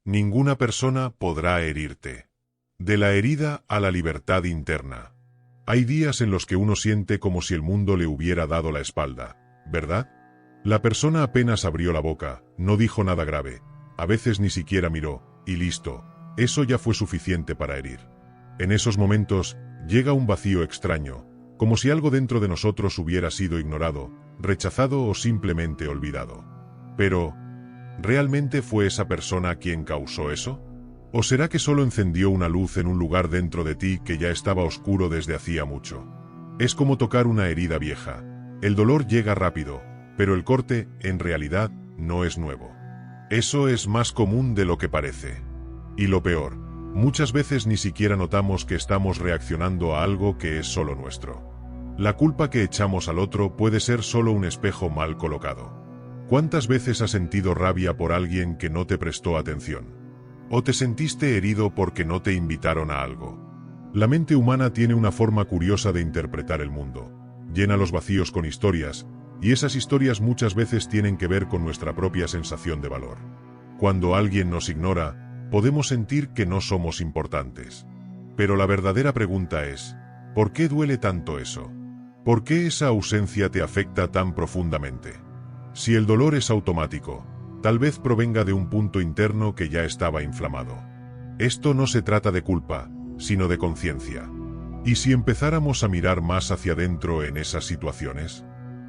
Ninguna persona podrá herirte. De la herida a la libertad interna. Hay días en los que uno siente como si el mundo le hubiera dado la espalda, ¿verdad? La persona apenas abrió la boca, no dijo nada grave, a veces ni siquiera miró, y listo, eso ya fue suficiente para herir. En esos momentos, llega un vacío extraño, como si algo dentro de nosotros hubiera sido ignorado, rechazado o simplemente olvidado. Pero, ¿realmente fue esa persona quien causó eso? ¿O será que solo encendió una luz en un lugar dentro de ti que ya estaba oscuro desde hacía mucho? Es como tocar una herida vieja. El dolor llega rápido, pero el corte, en realidad, no es nuevo. Eso es más común de lo que parece. Y lo peor, muchas veces ni siquiera notamos que estamos reaccionando a algo que es solo nuestro. La culpa que echamos al otro puede ser solo un espejo mal colocado. ¿Cuántas veces has sentido rabia por alguien que no te prestó atención? ¿O te sentiste herido porque no te invitaron a algo? La mente humana tiene una forma curiosa de interpretar el mundo. Llena los vacíos con historias, y esas historias muchas veces tienen que ver con nuestra propia sensación de valor. Cuando alguien nos ignora, podemos sentir que no somos importantes. Pero la verdadera pregunta es, ¿por qué duele tanto eso? ¿Por qué esa ausencia te afecta tan profundamente? Si el dolor es automático, tal vez provenga de un punto interno que ya estaba inflamado. Esto no se trata de culpa, sino de conciencia. ¿Y si empezáramos a mirar más hacia adentro en esas situaciones?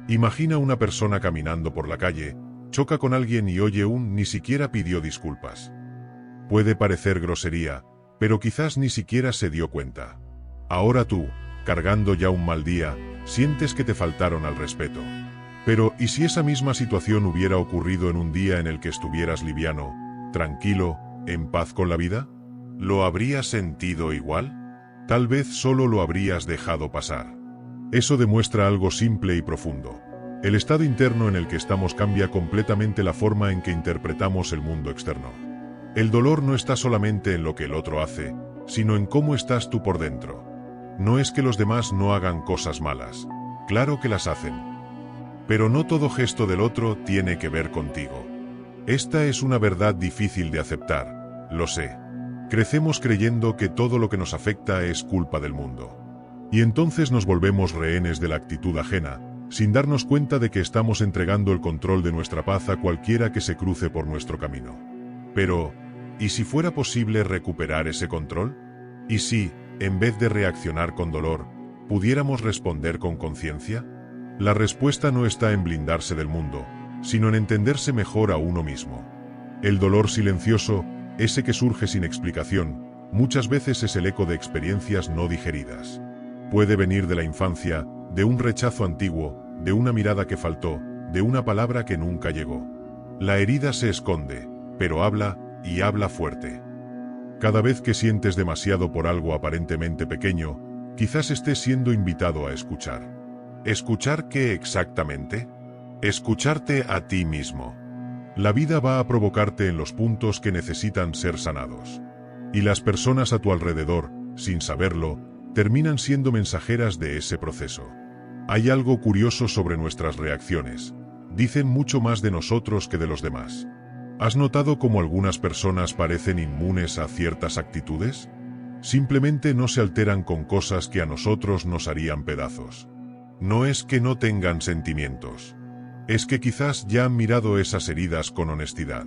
Imagina una persona caminando por la calle, choca con alguien y oye ni siquiera pidió disculpas. Puede parecer grosería, pero quizás ni siquiera se dio cuenta. Ahora tú, cargando ya un mal día, sientes que te faltaron al respeto. Pero, ¿y si esa misma situación hubiera ocurrido en un día en el que estuvieras liviano, tranquilo, en paz con la vida? ¿Lo habrías sentido igual? Tal vez solo lo habrías dejado pasar. Eso demuestra algo simple y profundo. El estado interno en el que estamos cambia completamente la forma en que interpretamos el mundo externo. El dolor no está solamente en lo que el otro hace, sino en cómo estás tú por dentro. No es que los demás no hagan cosas malas. Claro que las hacen. Pero no todo gesto del otro tiene que ver contigo. Esta es una verdad difícil de aceptar, lo sé. Crecemos creyendo que todo lo que nos afecta es culpa del mundo. Y entonces nos volvemos rehenes de la actitud ajena, sin darnos cuenta de que estamos entregando el control de nuestra paz a cualquiera que se cruce por nuestro camino. Pero, ¿y si fuera posible recuperar ese control? ¿Y si, en vez de reaccionar con dolor, pudiéramos responder con conciencia? La respuesta no está en blindarse del mundo, sino en entenderse mejor a uno mismo. El dolor silencioso, ese que surge sin explicación, muchas veces es el eco de experiencias no digeridas. Puede venir de la infancia, de un rechazo antiguo, de una mirada que faltó, de una palabra que nunca llegó. La herida se esconde, pero habla, y habla fuerte. Cada vez que sientes demasiado por algo aparentemente pequeño, quizás estés siendo invitado a escuchar. ¿Escuchar qué exactamente? Escucharte a ti mismo. La vida va a provocarte en los puntos que necesitan ser sanados. Y las personas a tu alrededor, sin saberlo, terminan siendo mensajeras de ese proceso. Hay algo curioso sobre nuestras reacciones. Dicen mucho más de nosotros que de los demás. ¿Has notado cómo algunas personas parecen inmunes a ciertas actitudes? Simplemente no se alteran con cosas que a nosotros nos harían pedazos. No es que no tengan sentimientos. Es que quizás ya han mirado esas heridas con honestidad.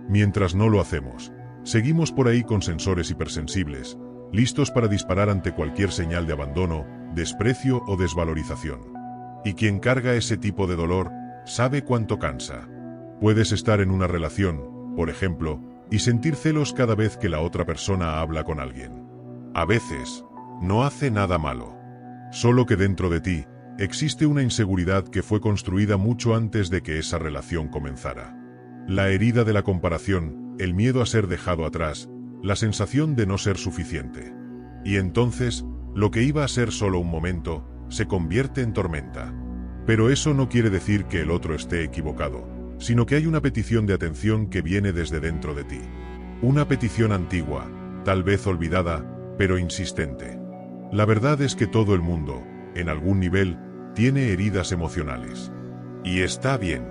Mientras no lo hacemos, seguimos por ahí con sensores hipersensibles, listos para disparar ante cualquier señal de abandono, desprecio o desvalorización. Y quien carga ese tipo de dolor, sabe cuánto cansa. Puedes estar en una relación, por ejemplo, y sentir celos cada vez que la otra persona habla con alguien. A veces, no hace nada malo. Solo que dentro de ti, existe una inseguridad que fue construida mucho antes de que esa relación comenzara. La herida de la comparación, el miedo a ser dejado atrás, la sensación de no ser suficiente. Y entonces, lo que iba a ser solo un momento, se convierte en tormenta. Pero eso no quiere decir que el otro esté equivocado, sino que hay una petición de atención que viene desde dentro de ti. Una petición antigua, tal vez olvidada, pero insistente. La verdad es que todo el mundo, en algún nivel, tiene heridas emocionales. Y está bien.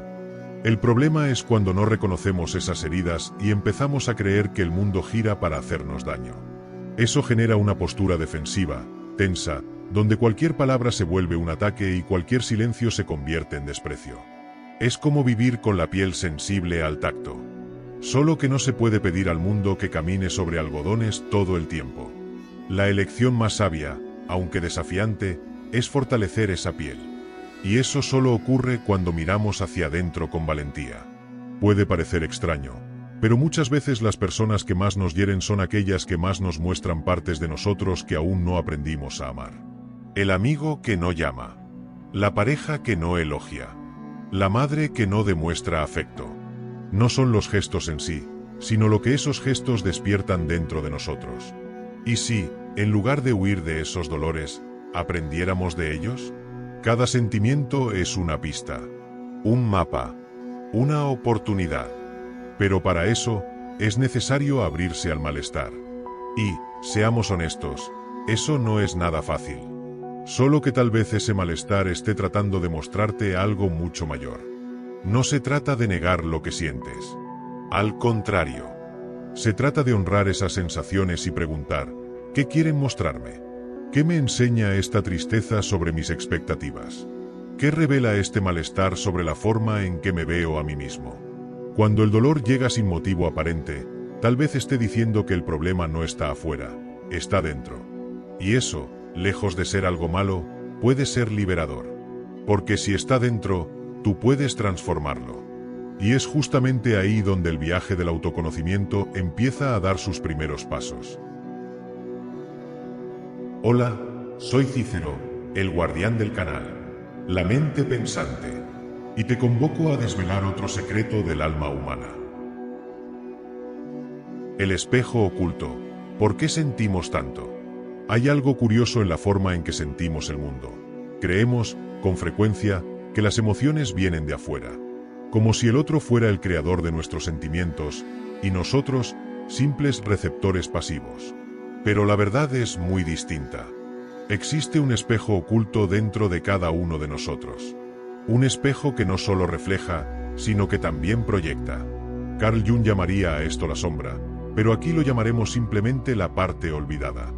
El problema es cuando no reconocemos esas heridas y empezamos a creer que el mundo gira para hacernos daño. Eso genera una postura defensiva, tensa, donde cualquier palabra se vuelve un ataque y cualquier silencio se convierte en desprecio. Es como vivir con la piel sensible al tacto. Solo que no se puede pedir al mundo que camine sobre algodones todo el tiempo. La elección más sabia, aunque desafiante, es fortalecer esa piel. Y eso solo ocurre cuando miramos hacia adentro con valentía. Puede parecer extraño, pero muchas veces las personas que más nos hieren son aquellas que más nos muestran partes de nosotros que aún no aprendimos a amar. El amigo que no llama. La pareja que no elogia. La madre que no demuestra afecto. No son los gestos en sí, sino lo que esos gestos despiertan dentro de nosotros. ¿Y si, en lugar de huir de esos dolores, aprendiéramos de ellos? Cada sentimiento es una pista, un mapa, una oportunidad. Pero para eso, es necesario abrirse al malestar. Y, seamos honestos, eso no es nada fácil. Solo que tal vez ese malestar esté tratando de mostrarte algo mucho mayor. No se trata de negar lo que sientes. Al contrario. Se trata de honrar esas sensaciones y preguntar, ¿qué quieren mostrarme? ¿Qué me enseña esta tristeza sobre mis expectativas? ¿Qué revela este malestar sobre la forma en que me veo a mí mismo? Cuando el dolor llega sin motivo aparente, tal vez esté diciendo que el problema no está afuera, está dentro. Y eso, lejos de ser algo malo, puede ser liberador. Porque si está dentro, tú puedes transformarlo. Y es justamente ahí donde el viaje del autoconocimiento empieza a dar sus primeros pasos. Hola, soy Cícero, el guardián del canal, la mente pensante, y te convoco a desvelar otro secreto del alma humana. El espejo oculto. ¿Por qué sentimos tanto? Hay algo curioso en la forma en que sentimos el mundo. Creemos, con frecuencia, que las emociones vienen de afuera, como si el otro fuera el creador de nuestros sentimientos, y nosotros, simples receptores pasivos. Pero la verdad es muy distinta. Existe un espejo oculto dentro de cada uno de nosotros. Un espejo que no solo refleja, sino que también proyecta. Carl Jung llamaría a esto la sombra, pero aquí lo llamaremos simplemente la parte olvidada.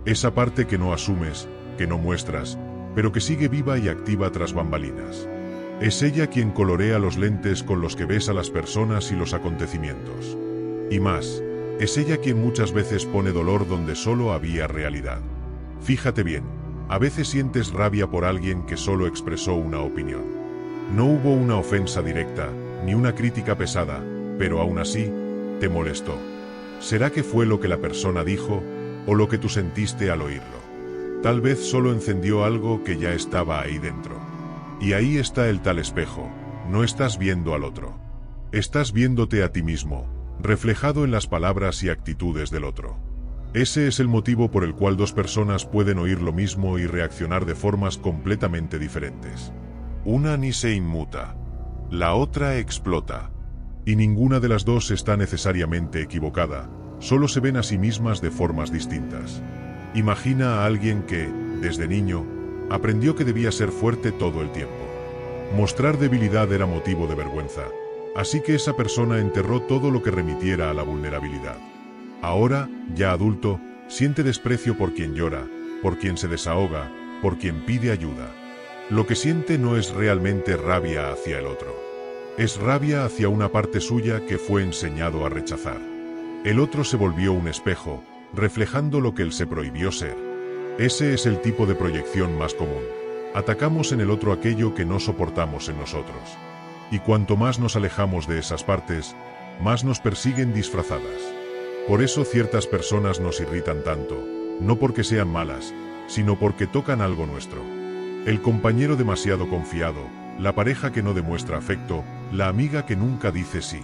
Esa parte que no asumes, que no muestras, pero que sigue viva y activa tras bambalinas. Es ella quien colorea los lentes con los que ves a las personas y los acontecimientos. Y más, es ella quien muchas veces pone dolor donde solo había realidad. Fíjate bien, a veces sientes rabia por alguien que solo expresó una opinión. No hubo una ofensa directa, ni una crítica pesada, pero aún así, te molestó. ¿Será que fue lo que la persona dijo, o lo que tú sentiste al oírlo? Tal vez solo encendió algo que ya estaba ahí dentro. Y ahí está el tal espejo, no estás viendo al otro. Estás viéndote a ti mismo, reflejado en las palabras y actitudes del otro. Ese es el motivo por el cual dos personas pueden oír lo mismo y reaccionar de formas completamente diferentes. Una ni se inmuta, la otra explota. Y ninguna de las dos está necesariamente equivocada, solo se ven a sí mismas de formas distintas. Imagina a alguien que, desde niño, aprendió que debía ser fuerte todo el tiempo. Mostrar debilidad era motivo de vergüenza. Así que esa persona enterró todo lo que remitiera a la vulnerabilidad. Ahora, ya adulto, siente desprecio por quien llora, por quien se desahoga, por quien pide ayuda. Lo que siente no es realmente rabia hacia el otro. Es rabia hacia una parte suya que fue enseñado a rechazar. El otro se volvió un espejo, reflejando lo que él se prohibió ser. Ese es el tipo de proyección más común. Atacamos en el otro aquello que no soportamos en nosotros. Y cuanto más nos alejamos de esas partes, más nos persiguen disfrazadas. Por eso ciertas personas nos irritan tanto, no porque sean malas, sino porque tocan algo nuestro. El compañero demasiado confiado, la pareja que no demuestra afecto, la amiga que nunca dice sí.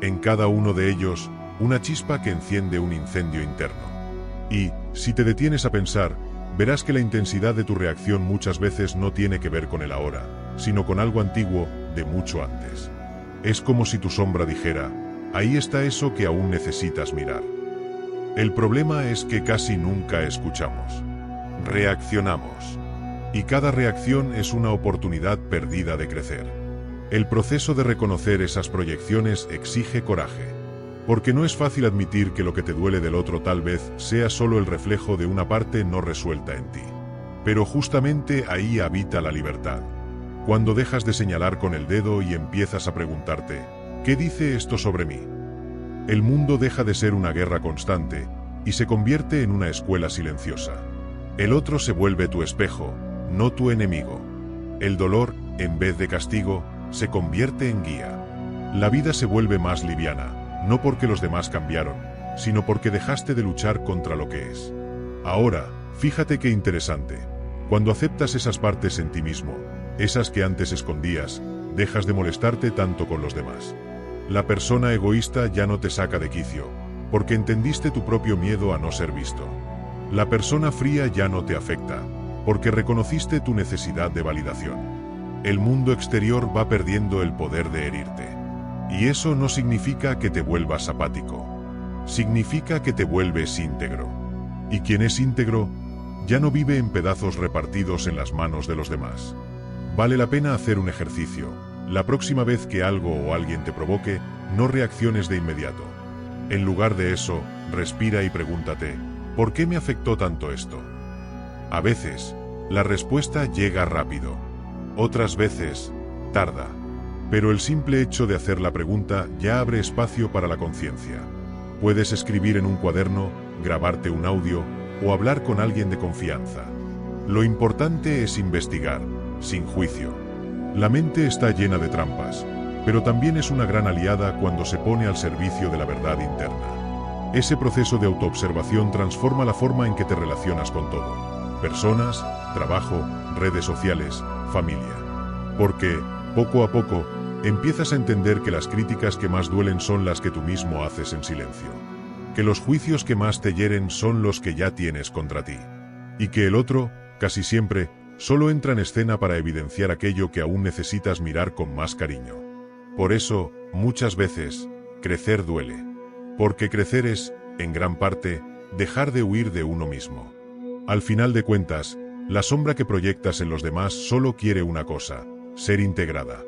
En cada uno de ellos, una chispa que enciende un incendio interno. Y, si te detienes a pensar, verás que la intensidad de tu reacción muchas veces no tiene que ver con el ahora, sino con algo antiguo, de mucho antes. Es como si tu sombra dijera, ahí está eso que aún necesitas mirar. El problema es que casi nunca escuchamos. Reaccionamos. Y cada reacción es una oportunidad perdida de crecer. El proceso de reconocer esas proyecciones exige coraje. Porque no es fácil admitir que lo que te duele del otro tal vez sea solo el reflejo de una parte no resuelta en ti. Pero justamente ahí habita la libertad. Cuando dejas de señalar con el dedo y empiezas a preguntarte, ¿qué dice esto sobre mí? El mundo deja de ser una guerra constante y se convierte en una escuela silenciosa. El otro se vuelve tu espejo, no tu enemigo. El dolor, en vez de castigo, se convierte en guía. La vida se vuelve más liviana. No porque los demás cambiaron, sino porque dejaste de luchar contra lo que es. Ahora, fíjate qué interesante. Cuando aceptas esas partes en ti mismo, esas que antes escondías, dejas de molestarte tanto con los demás. La persona egoísta ya no te saca de quicio, porque entendiste tu propio miedo a no ser visto. La persona fría ya no te afecta, porque reconociste tu necesidad de validación. El mundo exterior va perdiendo el poder de herirte. Y eso no significa que te vuelvas apático. Significa que te vuelves íntegro. Y quien es íntegro, ya no vive en pedazos repartidos en las manos de los demás. Vale la pena hacer un ejercicio. La próxima vez que algo o alguien te provoque, no reacciones de inmediato. En lugar de eso, respira y pregúntate, ¿por qué me afectó tanto esto? A veces, la respuesta llega rápido. Otras veces, tarda. Pero el simple hecho de hacer la pregunta ya abre espacio para la conciencia. Puedes escribir en un cuaderno, grabarte un audio o hablar con alguien de confianza. Lo importante es investigar, sin juicio. La mente está llena de trampas, pero también es una gran aliada cuando se pone al servicio de la verdad interna. Ese proceso de autoobservación transforma la forma en que te relacionas con todo. Personas, trabajo, redes sociales, familia. Porque, poco a poco, empiezas a entender que las críticas que más duelen son las que tú mismo haces en silencio. Que los juicios que más te hieren son los que ya tienes contra ti. Y que el otro, casi siempre, solo entra en escena para evidenciar aquello que aún necesitas mirar con más cariño. Por eso, muchas veces, crecer duele. Porque crecer es, en gran parte, dejar de huir de uno mismo. Al final de cuentas, la sombra que proyectas en los demás solo quiere una cosa: ser integrada.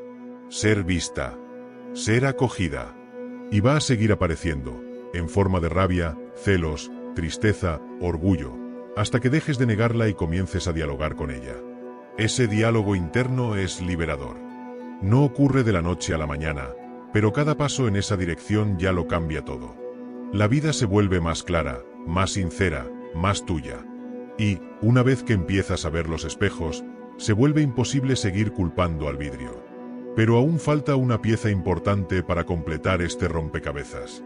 Ser vista, ser acogida. Y va a seguir apareciendo, en forma de rabia, celos, tristeza, orgullo, hasta que dejes de negarla y comiences a dialogar con ella. Ese diálogo interno es liberador. No ocurre de la noche a la mañana, pero cada paso en esa dirección ya lo cambia todo. La vida se vuelve más clara, más sincera, más tuya. Y, una vez que empiezas a ver los espejos, se vuelve imposible seguir culpando al vidrio. Pero aún falta una pieza importante para completar este rompecabezas.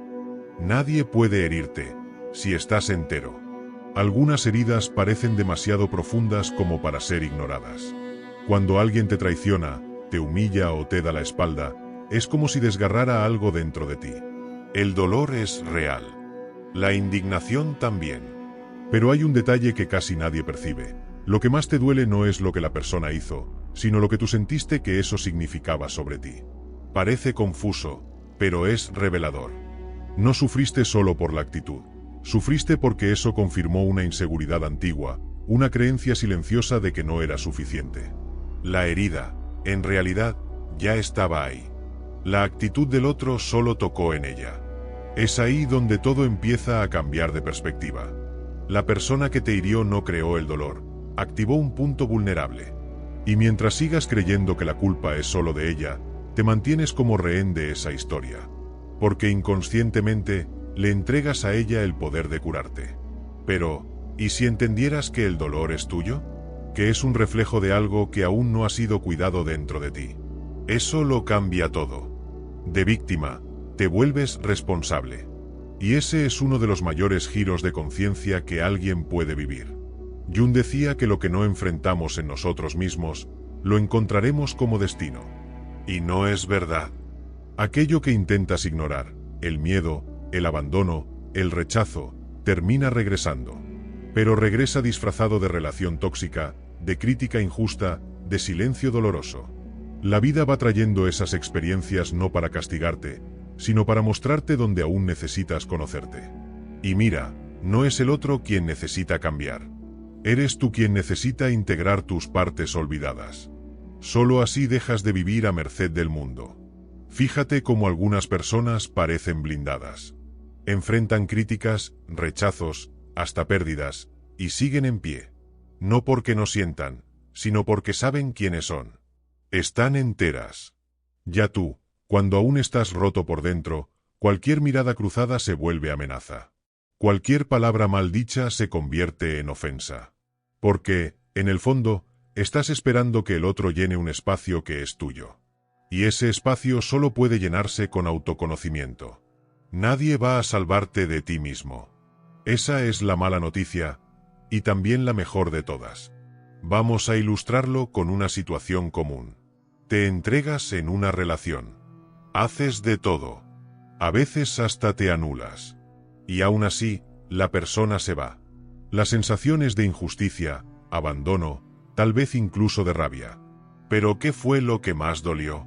Nadie puede herirte, si estás entero. Algunas heridas parecen demasiado profundas como para ser ignoradas. Cuando alguien te traiciona, te humilla o te da la espalda, es como si desgarrara algo dentro de ti. El dolor es real. La indignación también. Pero hay un detalle que casi nadie percibe. Lo que más te duele no es lo que la persona hizo, sino lo que tú sentiste que eso significaba sobre ti. Parece confuso, pero es revelador. No sufriste solo por la actitud. Sufriste porque eso confirmó una inseguridad antigua, una creencia silenciosa de que no era suficiente. La herida, en realidad, ya estaba ahí. La actitud del otro solo tocó en ella. Es ahí donde todo empieza a cambiar de perspectiva. La persona que te hirió no creó el dolor, activó un punto vulnerable. Y mientras sigas creyendo que la culpa es solo de ella, te mantienes como rehén de esa historia. Porque inconscientemente, le entregas a ella el poder de curarte. Pero, ¿y si entendieras que el dolor es tuyo? Que es un reflejo de algo que aún no ha sido cuidado dentro de ti. Eso lo cambia todo. De víctima, te vuelves responsable. Y ese es uno de los mayores giros de conciencia que alguien puede vivir. Jung decía que lo que no enfrentamos en nosotros mismos, lo encontraremos como destino. Y no es verdad. Aquello que intentas ignorar, el miedo, el abandono, el rechazo, termina regresando. Pero regresa disfrazado de relación tóxica, de crítica injusta, de silencio doloroso. La vida va trayendo esas experiencias no para castigarte, sino para mostrarte donde aún necesitas conocerte. Y mira, no es el otro quien necesita cambiar. Eres tú quien necesita integrar tus partes olvidadas. Solo así dejas de vivir a merced del mundo. Fíjate cómo algunas personas parecen blindadas. Enfrentan críticas, rechazos, hasta pérdidas, y siguen en pie. No porque no sientan, sino porque saben quiénes son. Están enteras. Ya tú, cuando aún estás roto por dentro, cualquier mirada cruzada se vuelve amenaza. Cualquier palabra mal dicha se convierte en ofensa. Porque, en el fondo, estás esperando que el otro llene un espacio que es tuyo. Y ese espacio solo puede llenarse con autoconocimiento. Nadie va a salvarte de ti mismo. Esa es la mala noticia, y también la mejor de todas. Vamos a ilustrarlo con una situación común. Te entregas en una relación. Haces de todo. A veces hasta te anulas. Y aún así, la persona se va. Las sensaciones de injusticia, abandono, tal vez incluso de rabia. ¿Pero qué fue lo que más dolió?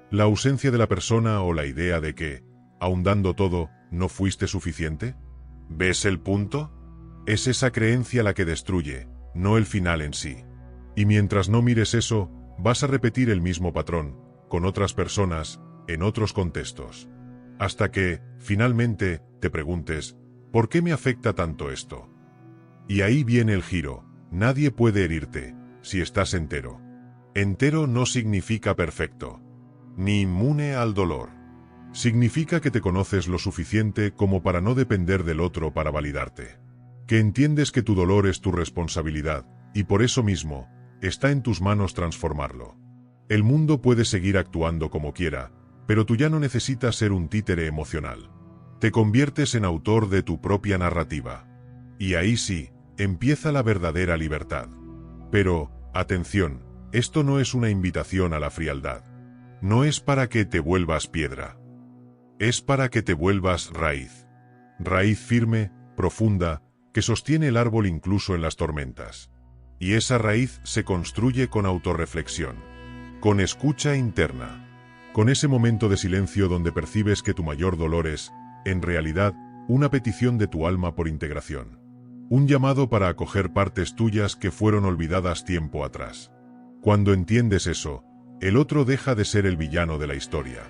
¿La ausencia de la persona o la idea de que, aun dando todo, no fuiste suficiente? ¿Ves el punto? Es esa creencia la que destruye, no el final en sí. Y mientras no mires eso, vas a repetir el mismo patrón, con otras personas, en otros contextos. Hasta que, finalmente, te preguntes, ¿por qué me afecta tanto esto? Y ahí viene el giro. Nadie puede herirte, si estás entero. Entero no significa perfecto, ni inmune al dolor. Significa que te conoces lo suficiente como para no depender del otro para validarte. Que entiendes que tu dolor es tu responsabilidad, y por eso mismo, está en tus manos transformarlo. El mundo puede seguir actuando como quiera, pero tú ya no necesitas ser un títere emocional. Te conviertes en autor de tu propia narrativa. Y ahí sí, empieza la verdadera libertad. Pero, atención, esto no es una invitación a la frialdad. No es para que te vuelvas piedra. Es para que te vuelvas raíz. Raíz firme, profunda, que sostiene el árbol incluso en las tormentas. Y esa raíz se construye con autorreflexión, con escucha interna, con ese momento de silencio donde percibes que tu mayor dolor es, en realidad, una petición de tu alma por integración. Un llamado para acoger partes tuyas que fueron olvidadas tiempo atrás. Cuando entiendes eso, el otro deja de ser el villano de la historia.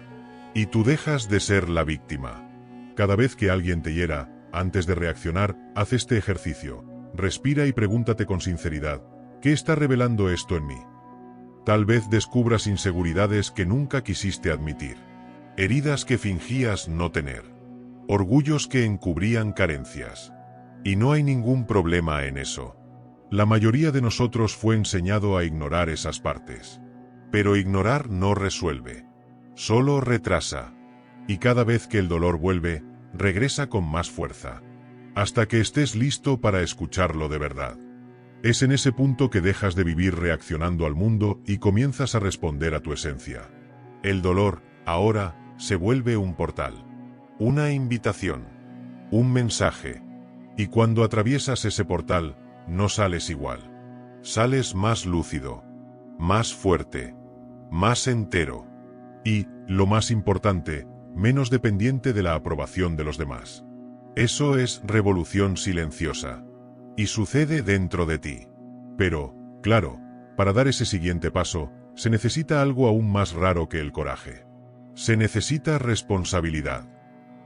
Y tú dejas de ser la víctima. Cada vez que alguien te hiera, antes de reaccionar, haz este ejercicio. Respira y pregúntate con sinceridad, ¿qué está revelando esto en mí? Tal vez descubras inseguridades que nunca quisiste admitir. Heridas que fingías no tener. Orgullos que encubrían carencias. Y no hay ningún problema en eso. La mayoría de nosotros fue enseñado a ignorar esas partes. Pero ignorar no resuelve. Solo retrasa. Y cada vez que el dolor vuelve, regresa con más fuerza. Hasta que estés listo para escucharlo de verdad. Es en ese punto que dejas de vivir reaccionando al mundo y comienzas a responder a tu esencia. El dolor, ahora, se vuelve un portal. Una invitación. Un mensaje. Y cuando atraviesas ese portal, no sales igual. Sales más lúcido. Más fuerte. Más entero. Y, lo más importante, menos dependiente de la aprobación de los demás. Eso es revolución silenciosa. Y sucede dentro de ti. Pero, claro, para dar ese siguiente paso, se necesita algo aún más raro que el coraje. Se necesita responsabilidad.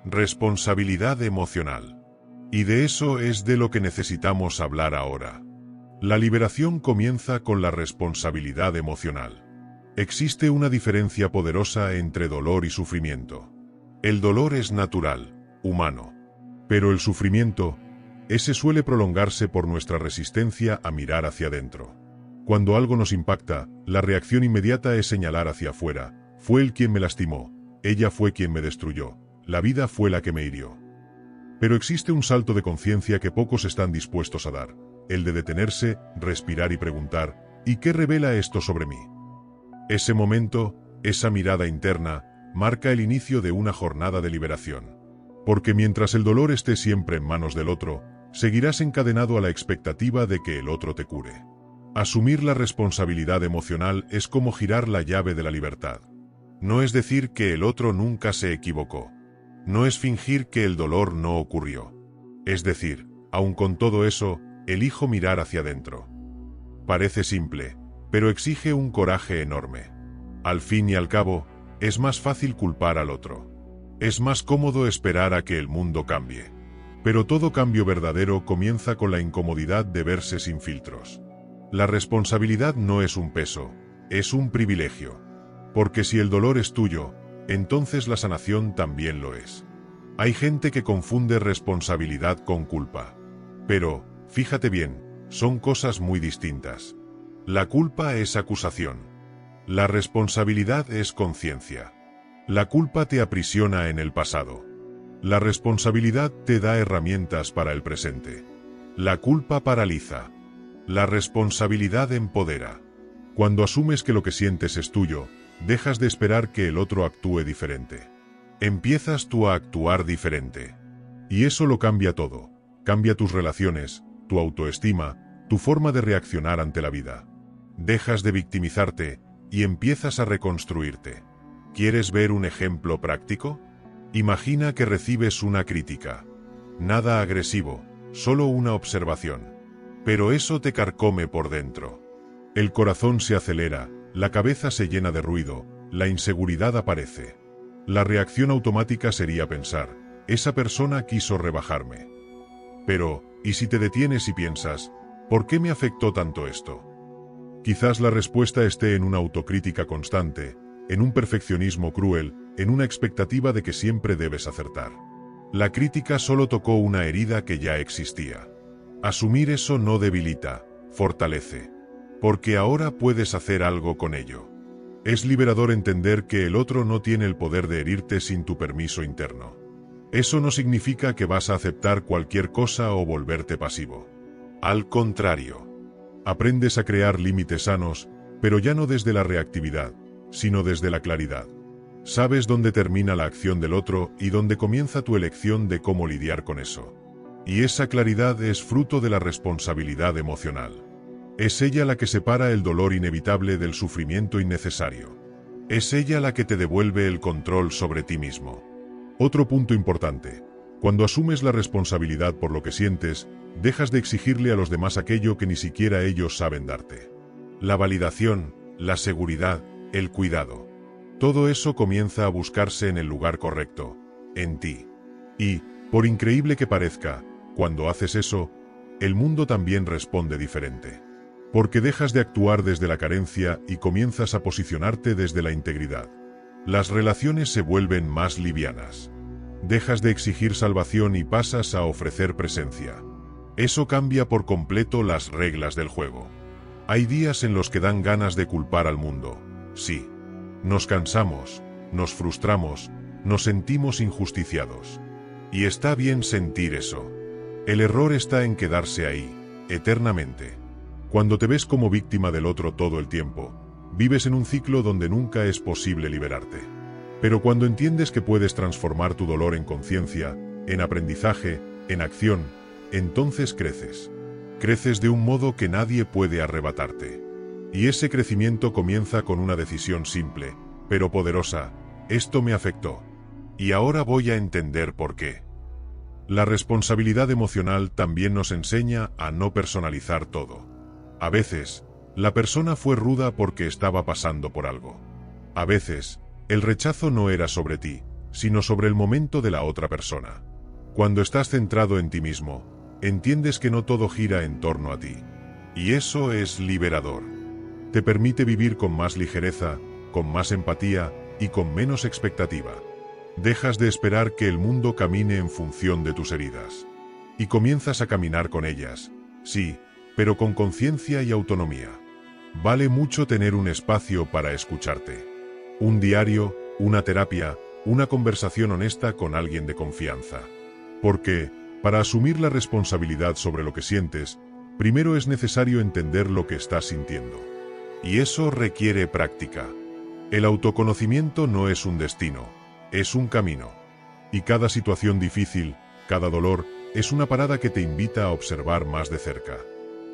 Responsabilidad emocional. Y de eso es de lo que necesitamos hablar ahora. La liberación comienza con la responsabilidad emocional. Existe una diferencia poderosa entre dolor y sufrimiento. El dolor es natural, humano. Pero el sufrimiento, ese suele prolongarse por nuestra resistencia a mirar hacia adentro. Cuando algo nos impacta, la reacción inmediata es señalar hacia afuera. Fue él quien me lastimó, ella fue quien me destruyó, la vida fue la que me hirió. Pero existe un salto de conciencia que pocos están dispuestos a dar, el de detenerse, respirar y preguntar, ¿y qué revela esto sobre mí? Ese momento, esa mirada interna, marca el inicio de una jornada de liberación. Porque mientras el dolor esté siempre en manos del otro, seguirás encadenado a la expectativa de que el otro te cure. Asumir la responsabilidad emocional es como girar la llave de la libertad. No es decir que el otro nunca se equivocó. No es fingir que el dolor no ocurrió. Es decir, aun con todo eso, elijo mirar hacia adentro. Parece simple, pero exige un coraje enorme. Al fin y al cabo, es más fácil culpar al otro. Es más cómodo esperar a que el mundo cambie. Pero todo cambio verdadero comienza con la incomodidad de verse sin filtros. La responsabilidad no es un peso, es un privilegio. Porque si el dolor es tuyo, entonces la sanación también lo es. Hay gente que confunde responsabilidad con culpa. Pero, fíjate bien, son cosas muy distintas. La culpa es acusación. La responsabilidad es conciencia. La culpa te aprisiona en el pasado. La responsabilidad te da herramientas para el presente. La culpa paraliza. La responsabilidad empodera. Cuando asumes que lo que sientes es tuyo, dejas de esperar que el otro actúe diferente. Empiezas tú a actuar diferente. Y eso lo cambia todo. Cambia tus relaciones, tu autoestima, tu forma de reaccionar ante la vida. Dejas de victimizarte y empiezas a reconstruirte. ¿Quieres ver un ejemplo práctico? Imagina que recibes una crítica. Nada agresivo, solo una observación. Pero eso te carcome por dentro. El corazón se acelera, la cabeza se llena de ruido, la inseguridad aparece. La reacción automática sería pensar, esa persona quiso rebajarme. Pero, ¿y si te detienes y piensas, ¿por qué me afectó tanto esto? Quizás la respuesta esté en una autocrítica constante, en un perfeccionismo cruel, en una expectativa de que siempre debes acertar. La crítica solo tocó una herida que ya existía. Asumir eso no debilita, fortalece. Porque ahora puedes hacer algo con ello. Es liberador entender que el otro no tiene el poder de herirte sin tu permiso interno. Eso no significa que vas a aceptar cualquier cosa o volverte pasivo. Al contrario. Aprendes a crear límites sanos, pero ya no desde la reactividad, sino desde la claridad. Sabes dónde termina la acción del otro y dónde comienza tu elección de cómo lidiar con eso. Y esa claridad es fruto de la responsabilidad emocional. Es ella la que separa el dolor inevitable del sufrimiento innecesario. Es ella la que te devuelve el control sobre ti mismo. Otro punto importante. Cuando asumes la responsabilidad por lo que sientes, dejas de exigirle a los demás aquello que ni siquiera ellos saben darte. La validación, la seguridad, el cuidado. Todo eso comienza a buscarse en el lugar correcto, en ti. Y, por increíble que parezca, cuando haces eso, el mundo también responde diferente. Porque dejas de actuar desde la carencia y comienzas a posicionarte desde la integridad. Las relaciones se vuelven más livianas. Dejas de exigir salvación y pasas a ofrecer presencia. Eso cambia por completo las reglas del juego. Hay días en los que dan ganas de culpar al mundo. Sí. Nos cansamos, nos frustramos, nos sentimos injusticiados. Y está bien sentir eso. El error está en quedarse ahí, eternamente. Cuando te ves como víctima del otro todo el tiempo, vives en un ciclo donde nunca es posible liberarte. Pero cuando entiendes que puedes transformar tu dolor en conciencia, en aprendizaje, en acción, entonces creces. Creces de un modo que nadie puede arrebatarte. Y ese crecimiento comienza con una decisión simple, pero poderosa: esto me afectó. Y ahora voy a entender por qué. La responsabilidad emocional también nos enseña a no personalizar todo. A veces, la persona fue ruda porque estaba pasando por algo. A veces, el rechazo no era sobre ti, sino sobre el momento de la otra persona. Cuando estás centrado en ti mismo, entiendes que no todo gira en torno a ti. Y eso es liberador. Te permite vivir con más ligereza, con más empatía y con menos expectativa. Dejas de esperar que el mundo camine en función de tus heridas. Y comienzas a caminar con ellas, sí, pero con conciencia y autonomía. Vale mucho tener un espacio para escucharte. Un diario, una terapia, una conversación honesta con alguien de confianza. Porque, para asumir la responsabilidad sobre lo que sientes, primero es necesario entender lo que estás sintiendo. Y eso requiere práctica. El autoconocimiento no es un destino, es un camino. Y cada situación difícil, cada dolor, es una parada que te invita a observar más de cerca.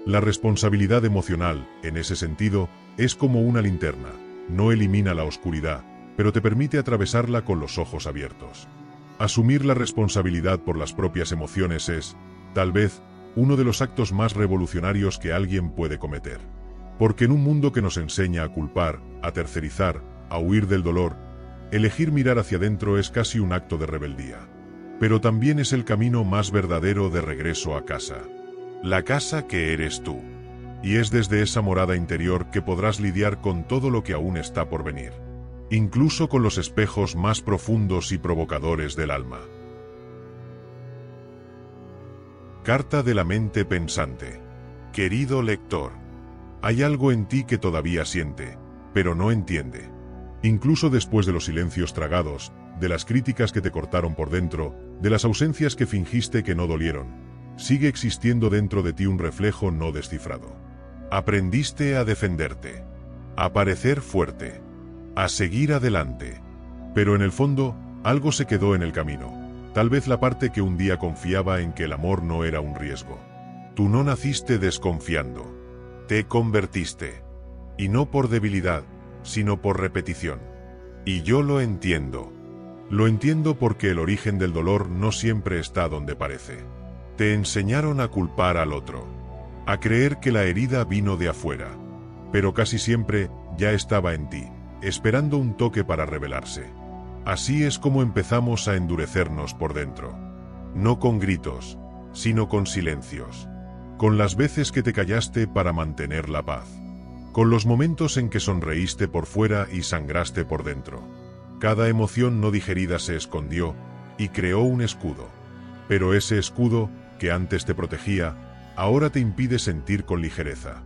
La responsabilidad emocional, en ese sentido, es como una linterna. No elimina la oscuridad, pero te permite atravesarla con los ojos abiertos. Asumir la responsabilidad por las propias emociones es, tal vez, uno de los actos más revolucionarios que alguien puede cometer. Porque en un mundo que nos enseña a culpar, a tercerizar, a huir del dolor, elegir mirar hacia adentro es casi un acto de rebeldía. Pero también es el camino más verdadero de regreso a casa. La casa que eres tú. Y es desde esa morada interior que podrás lidiar con todo lo que aún está por venir. Incluso con los espejos más profundos y provocadores del alma. Carta de la mente pensante. Querido lector, hay algo en ti que todavía siente, pero no entiende. Incluso después de los silencios tragados, de las críticas que te cortaron por dentro, de las ausencias que fingiste que no dolieron, sigue existiendo dentro de ti un reflejo no descifrado. Aprendiste a defenderte, a parecer fuerte, a seguir adelante. Pero en el fondo, algo se quedó en el camino. Tal vez la parte que un día confiaba en que el amor no era un riesgo. Tú no naciste desconfiando. Te convertiste. Y no por debilidad, sino por repetición. Y yo lo entiendo. Lo entiendo porque el origen del dolor no siempre está donde parece. Te enseñaron a culpar al otro, a creer que la herida vino de afuera, pero casi siempre ya estaba en ti, esperando un toque para revelarse. Así es como empezamos a endurecernos por dentro. No con gritos, sino con silencios. Con las veces que te callaste para mantener la paz. Con los momentos en que sonreíste por fuera y sangraste por dentro. Cada emoción no digerida se escondió y creó un escudo. Pero ese escudo, que antes te protegía, ahora te impide sentir con ligereza.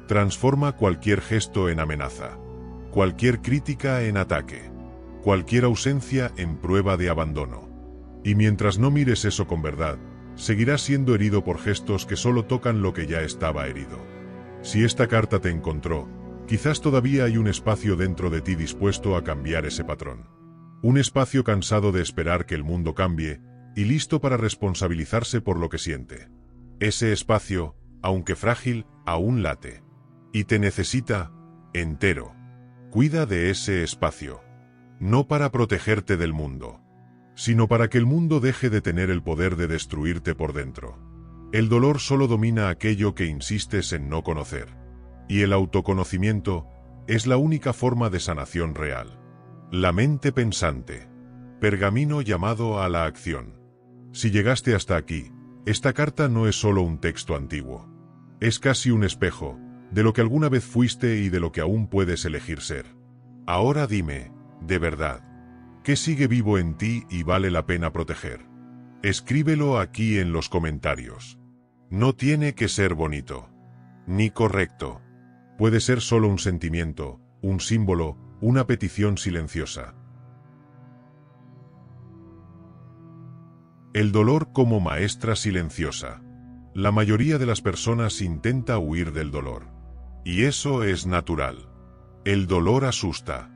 Transforma cualquier gesto en amenaza. Cualquier crítica en ataque. Cualquier ausencia en prueba de abandono. Y mientras no mires eso con verdad, seguirás siendo herido por gestos que solo tocan lo que ya estaba herido. Si esta carta te encontró, quizás todavía hay un espacio dentro de ti dispuesto a cambiar ese patrón. Un espacio cansado de esperar que el mundo cambie y listo para responsabilizarse por lo que siente. Ese espacio, aunque frágil, aún late. Y te necesita entero. Cuida de ese espacio. No para protegerte del mundo, sino para que el mundo deje de tener el poder de destruirte por dentro. El dolor solo domina aquello que insistes en no conocer. Y el autoconocimiento es la única forma de sanación real. La mente pensante. Pergamino llamado a la acción. Si llegaste hasta aquí, esta carta no es solo un texto antiguo. Es casi un espejo, de lo que alguna vez fuiste y de lo que aún puedes elegir ser. Ahora dime, de verdad, ¿qué sigue vivo en ti y vale la pena proteger? Escríbelo aquí en los comentarios. No tiene que ser bonito, ni correcto. Puede ser solo un sentimiento, un símbolo, una petición silenciosa. El dolor como maestra silenciosa. La mayoría de las personas intenta huir del dolor. Y eso es natural. El dolor asusta.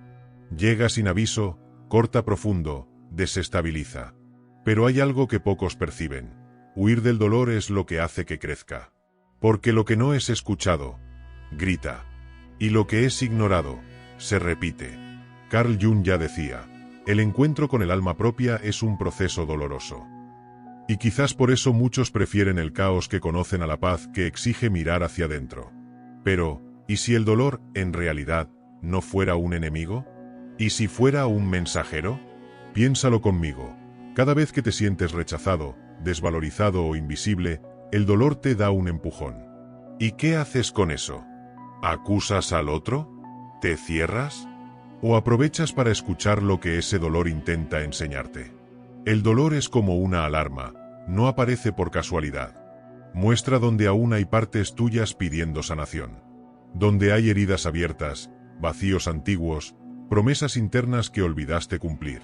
Llega sin aviso, corta profundo, desestabiliza. Pero hay algo que pocos perciben. Huir del dolor es lo que hace que crezca. Porque lo que no es escuchado, grita. Y lo que es ignorado, se repite. Carl Jung ya decía, el encuentro con el alma propia es un proceso doloroso. Y quizás por eso muchos prefieren el caos que conocen a la paz que exige mirar hacia adentro. Pero, ¿y si el dolor, en realidad, no fuera un enemigo? ¿Y si fuera un mensajero? Piénsalo conmigo. Cada vez que te sientes rechazado, desvalorizado o invisible, el dolor te da un empujón. ¿Y qué haces con eso? ¿Acusas al otro? ¿Te cierras? ¿O aprovechas para escuchar lo que ese dolor intenta enseñarte? El dolor es como una alarma, no aparece por casualidad. Muestra donde aún hay partes tuyas pidiendo sanación. Donde hay heridas abiertas, vacíos antiguos, promesas internas que olvidaste cumplir.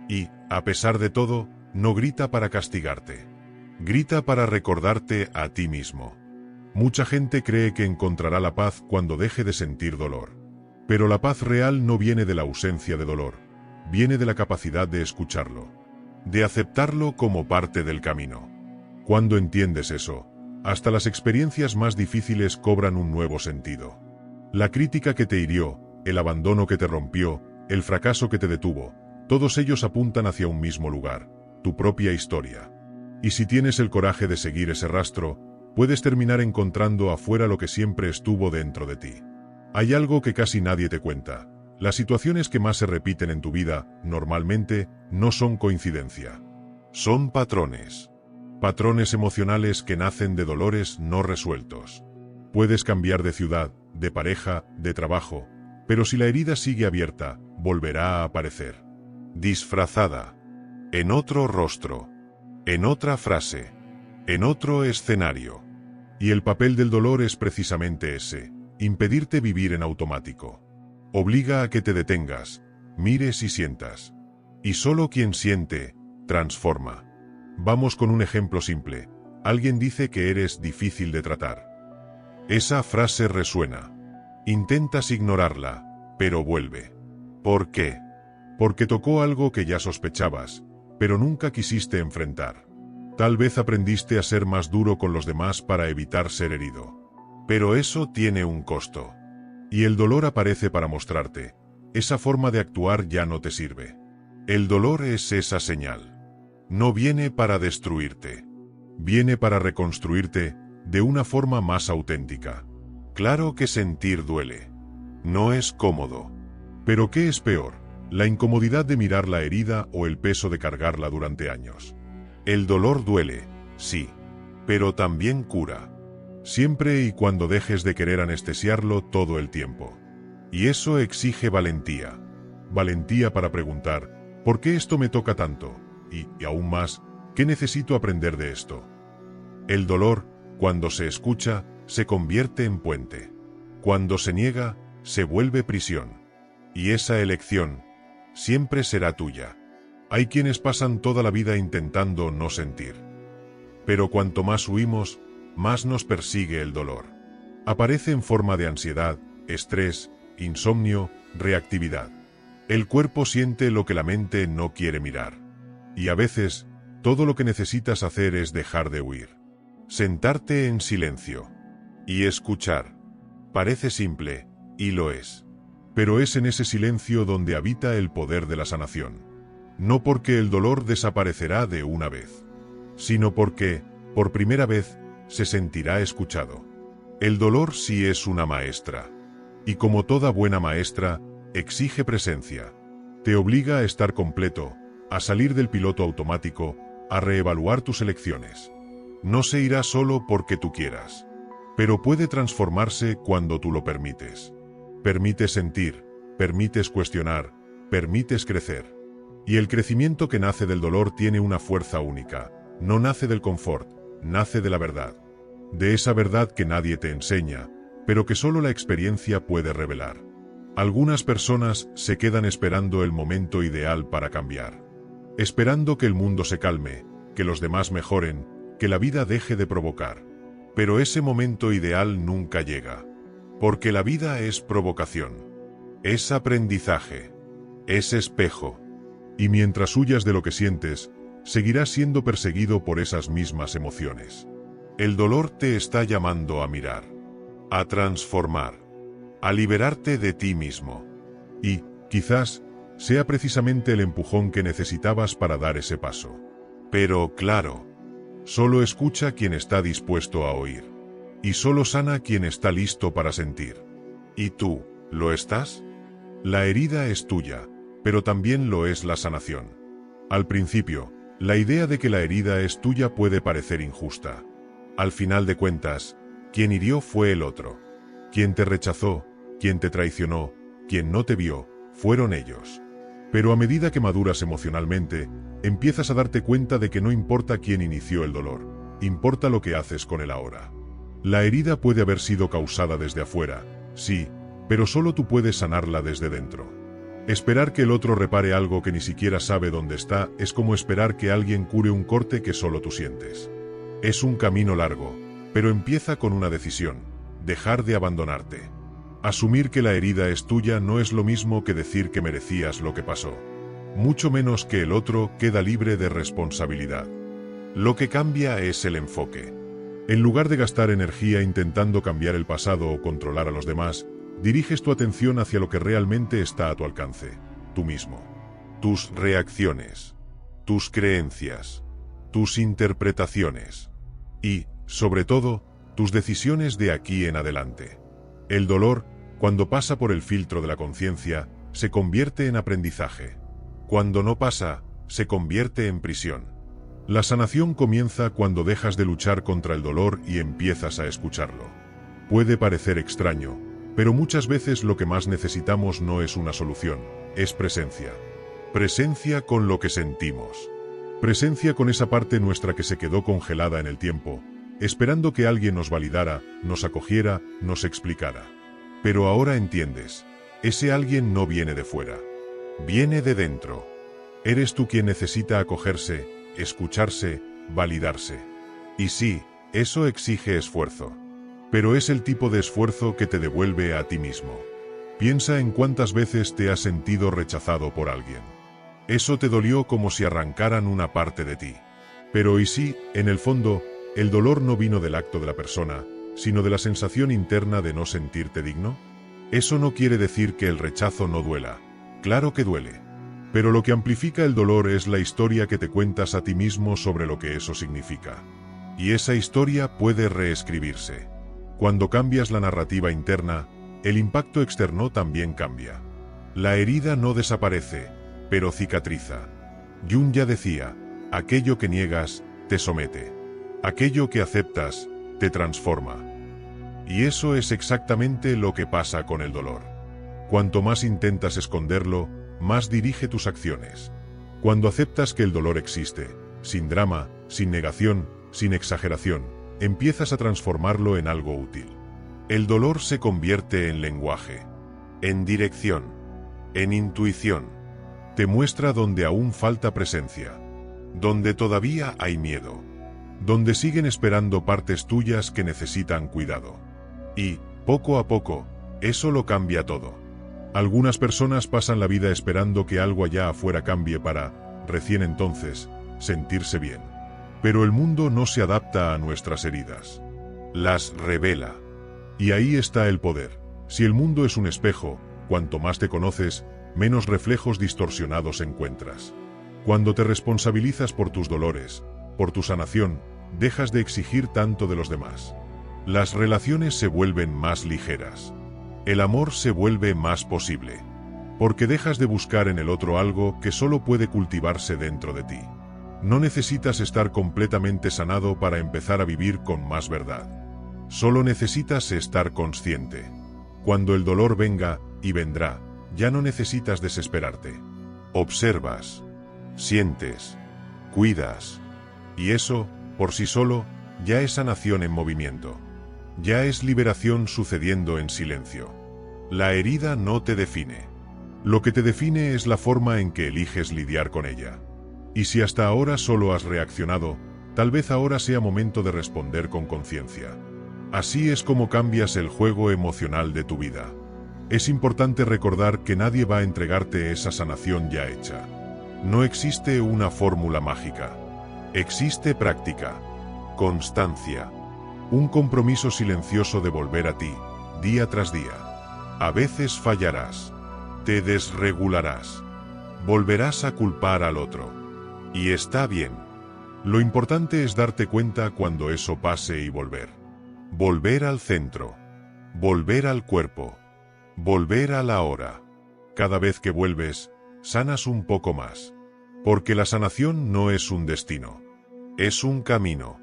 Y, a pesar de todo, no grita para castigarte. Grita para recordarte a ti mismo. Mucha gente cree que encontrará la paz cuando deje de sentir dolor. Pero la paz real no viene de la ausencia de dolor, viene de la capacidad de escucharlo, de aceptarlo como parte del camino. Cuando entiendes eso, hasta las experiencias más difíciles cobran un nuevo sentido. La crítica que te hirió, el abandono que te rompió, el fracaso que te detuvo, todos ellos apuntan hacia un mismo lugar, tu propia historia. Y si tienes el coraje de seguir ese rastro, puedes terminar encontrando afuera lo que siempre estuvo dentro de ti. Hay algo que casi nadie te cuenta. Las situaciones que más se repiten en tu vida, normalmente, no son coincidencia. Son patrones. Patrones emocionales que nacen de dolores no resueltos. Puedes cambiar de ciudad, de pareja, de trabajo, pero si la herida sigue abierta, volverá a aparecer. Disfrazada. En otro rostro. En otra frase. En otro escenario. Y el papel del dolor es precisamente ese: impedirte vivir en automático. Obliga a que te detengas, mires y sientas. Y solo quien siente, transforma. Vamos con un ejemplo simple. Alguien dice que eres difícil de tratar. Esa frase resuena. Intentas ignorarla, pero vuelve. ¿Por qué? Porque tocó algo que ya sospechabas, pero nunca quisiste enfrentar. Tal vez aprendiste a ser más duro con los demás para evitar ser herido. Pero eso tiene un costo. Y el dolor aparece para mostrarte: esa forma de actuar ya no te sirve. El dolor es esa señal. No viene para destruirte. Viene para reconstruirte de una forma más auténtica. Claro que sentir duele. No es cómodo. Pero ¿qué es peor? ¿La incomodidad de mirar la herida o el peso de cargarla durante años? El dolor duele, sí, pero también cura. Siempre y cuando dejes de querer anestesiarlo todo el tiempo. Y eso exige valentía. Valentía para preguntar: ¿por qué esto me toca tanto? Y aún más, ¿qué necesito aprender de esto? El dolor, cuando se escucha, se convierte en puente. Cuando se niega, se vuelve prisión. Y esa elección siempre será tuya. Hay quienes pasan toda la vida intentando no sentir. Pero cuanto más huimos, más nos persigue el dolor. Aparece en forma de ansiedad, estrés, insomnio, reactividad. El cuerpo siente lo que la mente no quiere mirar. Y a veces, todo lo que necesitas hacer es dejar de huir. Sentarte en silencio. Y escuchar. Parece simple, y lo es. Pero es en ese silencio donde habita el poder de la sanación. No porque el dolor desaparecerá de una vez, sino porque, por primera vez, se sentirá escuchado. El dolor sí es una maestra. Y como toda buena maestra, exige presencia. Te obliga a estar completo, a salir del piloto automático, a reevaluar tus elecciones. No se irá solo porque tú quieras. Pero puede transformarse cuando tú lo permites. Permites sentir, permites cuestionar, permites crecer. Y el crecimiento que nace del dolor tiene una fuerza única. No nace del confort, nace de la verdad. De esa verdad que nadie te enseña, pero que solo la experiencia puede revelar. Algunas personas se quedan esperando el momento ideal para cambiar. Esperando que el mundo se calme, que los demás mejoren, que la vida deje de provocar. Pero ese momento ideal nunca llega. Porque la vida es provocación. Es aprendizaje. Es espejo. Y mientras huyas de lo que sientes, seguirás siendo perseguido por esas mismas emociones. El dolor te está llamando a mirar, a transformar, a liberarte de ti mismo. Y, quizás, sea precisamente el empujón que necesitabas para dar ese paso. Pero, claro, solo escucha quien está dispuesto a oír. Y solo sana quien está listo para sentir. ¿Y tú, lo estás? La herida es tuya, pero también lo es la sanación. Al principio, la idea de que la herida es tuya puede parecer injusta. Al final de cuentas, quien hirió fue el otro. Quien te rechazó, quien te traicionó, quien no te vio, fueron ellos. Pero a medida que maduras emocionalmente, empiezas a darte cuenta de que no importa quién inició el dolor, importa lo que haces con él ahora. La herida puede haber sido causada desde afuera, sí, pero solo tú puedes sanarla desde dentro. Esperar que el otro repare algo que ni siquiera sabe dónde está es como esperar que alguien cure un corte que solo tú sientes. Es un camino largo, pero empieza con una decisión: dejar de abandonarte. Asumir que la herida es tuya no es lo mismo que decir que merecías lo que pasó. Mucho menos que el otro queda libre de responsabilidad. Lo que cambia es el enfoque. En lugar de gastar energía intentando cambiar el pasado o controlar a los demás, diriges tu atención hacia lo que realmente está a tu alcance: tú mismo. Tus reacciones, tus creencias, tus interpretaciones y, sobre todo, tus decisiones de aquí en adelante. El dolor, Cuando pasa por el filtro de la conciencia, se convierte en aprendizaje. Cuando no pasa, se convierte en prisión. La sanación comienza cuando dejas de luchar contra el dolor y empiezas a escucharlo. Puede parecer extraño, pero muchas veces lo que más necesitamos no es una solución, es presencia. Presencia con lo que sentimos. Presencia con esa parte nuestra que se quedó congelada en el tiempo, esperando que alguien nos validara, nos acogiera, nos explicara. Pero ahora entiendes, ese alguien no viene de fuera, viene de dentro. Eres tú quien necesita acogerse, escucharse, validarse. Y sí, eso exige esfuerzo. Pero es el tipo de esfuerzo que te devuelve a ti mismo. Piensa en cuántas veces te has sentido rechazado por alguien. Eso te dolió como si arrancaran una parte de ti. Pero y sí, en el fondo, el dolor no vino del acto de la persona, sino de la sensación interna de no sentirte digno. Eso no quiere decir que el rechazo no duela. Claro que duele. Pero lo que amplifica el dolor es la historia que te cuentas a ti mismo sobre lo que eso significa. Y esa historia puede reescribirse. Cuando cambias la narrativa interna, el impacto externo también cambia. La herida no desaparece, pero cicatriza. Jung ya decía, aquello que niegas, te somete. Aquello que aceptas, te transforma. Y eso es exactamente lo que pasa con el dolor. Cuanto más intentas esconderlo, más dirige tus acciones. Cuando aceptas que el dolor existe, sin drama, sin negación, sin exageración, empiezas a transformarlo en algo útil. El dolor se convierte en lenguaje, en dirección, en intuición. Te muestra donde aún falta presencia, donde todavía hay miedo, donde siguen esperando partes tuyas que necesitan cuidado. Y, poco a poco, eso lo cambia todo. Algunas personas pasan la vida esperando que algo allá afuera cambie para, recién entonces, sentirse bien. Pero el mundo no se adapta a nuestras heridas. Las revela. Y ahí está el poder. Si el mundo es un espejo, cuanto más te conoces, menos reflejos distorsionados encuentras. Cuando te responsabilizas por tus dolores, por tu sanación, dejas de exigir tanto de los demás. Las relaciones se vuelven más ligeras. El amor se vuelve más posible. Porque dejas de buscar en el otro algo que solo puede cultivarse dentro de ti. No necesitas estar completamente sanado para empezar a vivir con más verdad. Solo necesitas estar consciente. Cuando el dolor venga, y vendrá, ya no necesitas desesperarte. Observas, sientes, cuidas. Y eso, por sí solo, ya es sanación en movimiento. Ya es liberación sucediendo en silencio. La herida no te define. Lo que te define es la forma en que eliges lidiar con ella. Y si hasta ahora solo has reaccionado, tal vez ahora sea momento de responder con conciencia. Así es como cambias el juego emocional de tu vida. Es importante recordar que nadie va a entregarte esa sanación ya hecha. No existe una fórmula mágica. Existe práctica, constancia, un compromiso silencioso de volver a ti, día tras día. A veces fallarás, te desregularás, volverás a culpar al otro. Y está bien. Lo importante es darte cuenta cuando eso pase y volver. Volver al centro. Volver al cuerpo. Volver a la hora. Cada vez que vuelves, sanas un poco más. Porque la sanación no es un destino. Es un camino.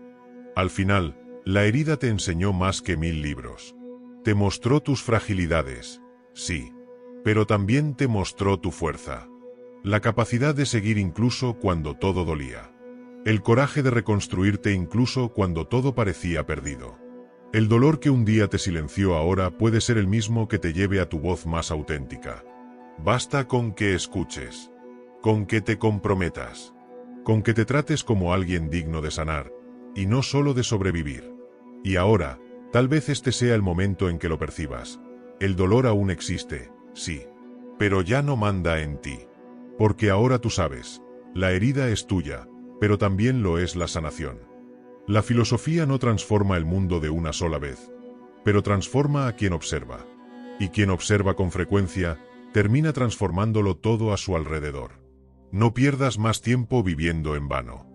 Al final, la herida te enseñó más que 1000 libros. Te mostró tus fragilidades, sí. Pero también te mostró tu fuerza. La capacidad de seguir incluso cuando todo dolía. El coraje de reconstruirte incluso cuando todo parecía perdido. El dolor que un día te silenció ahora puede ser el mismo que te lleve a tu voz más auténtica. Basta con que escuches. Con que te comprometas. Con que te trates como alguien digno de sanar, y no solo de sobrevivir. Y ahora, tal vez este sea el momento en que lo percibas. El dolor aún existe, sí. Pero ya no manda en ti. Porque ahora tú sabes, la herida es tuya, pero también lo es la sanación. La filosofía no transforma el mundo de una sola vez, pero transforma a quien observa. Y quien observa con frecuencia, termina transformándolo todo a su alrededor. No pierdas más tiempo viviendo en vano.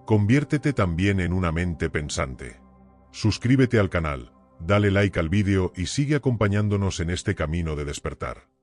Conviértete también en una mente pensante. Suscríbete al canal, Dale like al vídeo y sigue acompañándonos en este camino de despertar.